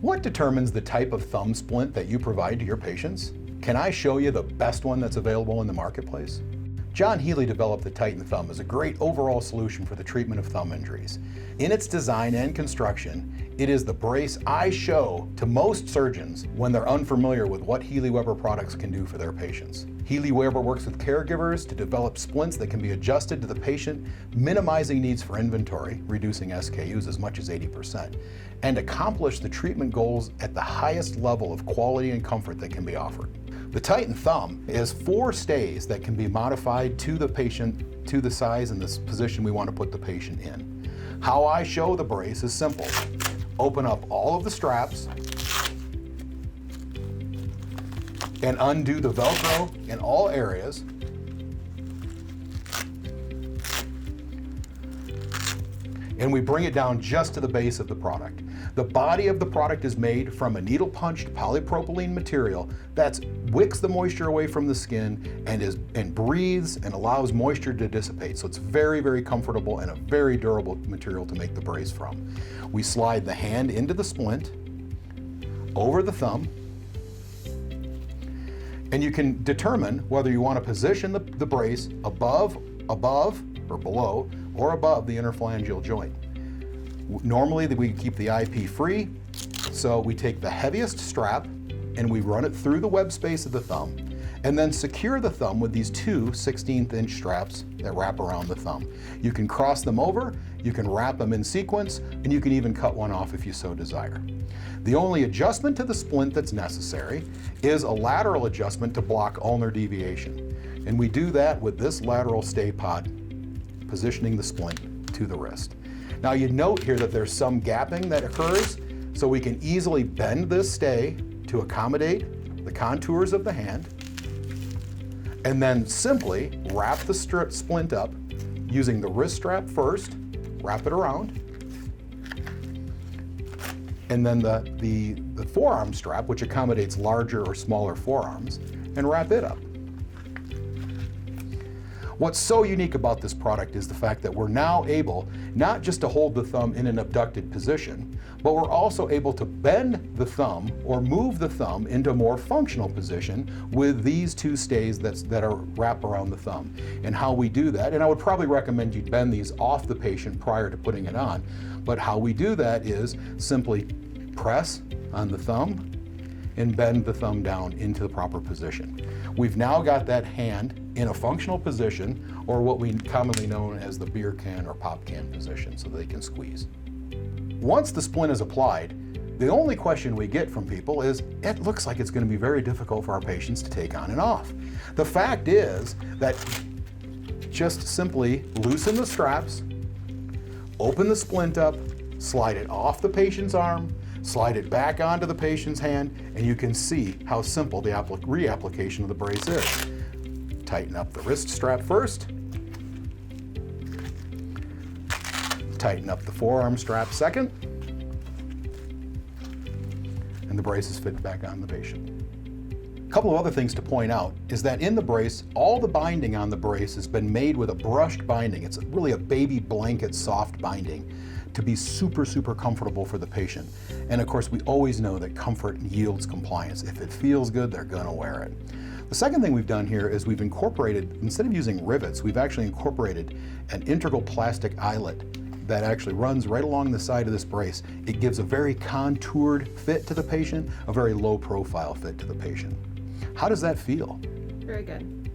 What determines the type of thumb splint that you provide to your patients? Can I show you the best one that's available in the marketplace? John Healy developed the Titan Thumb as a great overall solution for the treatment of thumb injuries. In its design and construction, it is the brace I show to most surgeons when they're unfamiliar with what Healy Weber products can do for their patients. Healy Weber works with caregivers to develop splints that can be adjusted to the patient, minimizing needs for inventory, reducing SKUs as much as 80%, and accomplish the treatment goals at the highest level of quality and comfort that can be offered. The Titan Thumb is 4 stays that can be modified to the patient, to the size and the position we want to put the patient in. How I show the brace is simple. Open up all of the straps and undo the Velcro in all areas. And we bring it down just to the base of the product. The body of the product is made from a needle-punched polypropylene material that wicks the moisture away from the skin and breathes and allows moisture to dissipate. So it's very, very comfortable and a very durable material to make the brace from. We slide the hand into the splint, over the thumb, and you can determine whether you want to position the brace above or below or above the interphalangeal joint. Normally we keep the IP free, so we take the heaviest strap and we run it through the web space of the thumb and then secure the thumb with these 2 16th-inch straps that wrap around the thumb. You can cross them over, you can wrap them in sequence, and you can even cut one off if you so desire. The only adjustment to the splint that's necessary is a lateral adjustment to block ulnar deviation. And we do that with this lateral stay pod, positioning the splint to the wrist. Now you note here that there's some gapping that occurs, so we can easily bend this stay to accommodate the contours of the hand, and then simply wrap the splint up using the wrist strap first, wrap it around, and then the forearm strap, which accommodates larger or smaller forearms, and wrap it up. What's so unique about this product is the fact that we're now able not just to hold the thumb in an abducted position, but we're also able to bend the thumb or move the thumb into a more functional position with these 2 stays that are wrapped around the thumb. And how we do that, and I would probably recommend you bend these off the patient prior to putting it on, but how we do that is simply press on the thumb and bend the thumb down into the proper position. We've now got that hand in a functional position, or what we commonly know as the beer can or pop can position, so they can squeeze. Once the splint is applied, the only question we get from people is, it looks like it's going to be very difficult for our patients to take on and off. The fact is that just simply loosen the straps, open the splint up, slide it off the patient's arm, slide it back onto the patient's hand, and you can see how simple the reapplication of the brace is. Tighten up the wrist strap first. Tighten up the forearm strap second. And the brace is fit back on the patient. A couple of other things to point out is that in the brace, all the binding on the brace has been made with a brushed binding. It's really a baby blanket soft binding to be super, super comfortable for the patient. And of course, we always know that comfort yields compliance. If it feels good, they're gonna wear it. The second thing we've done here is we've incorporated, instead of using rivets, we've actually incorporated an integral plastic eyelet that actually runs right along the side of this brace. It gives a very contoured fit to the patient, a very low profile fit to the patient. How does that feel? Very good.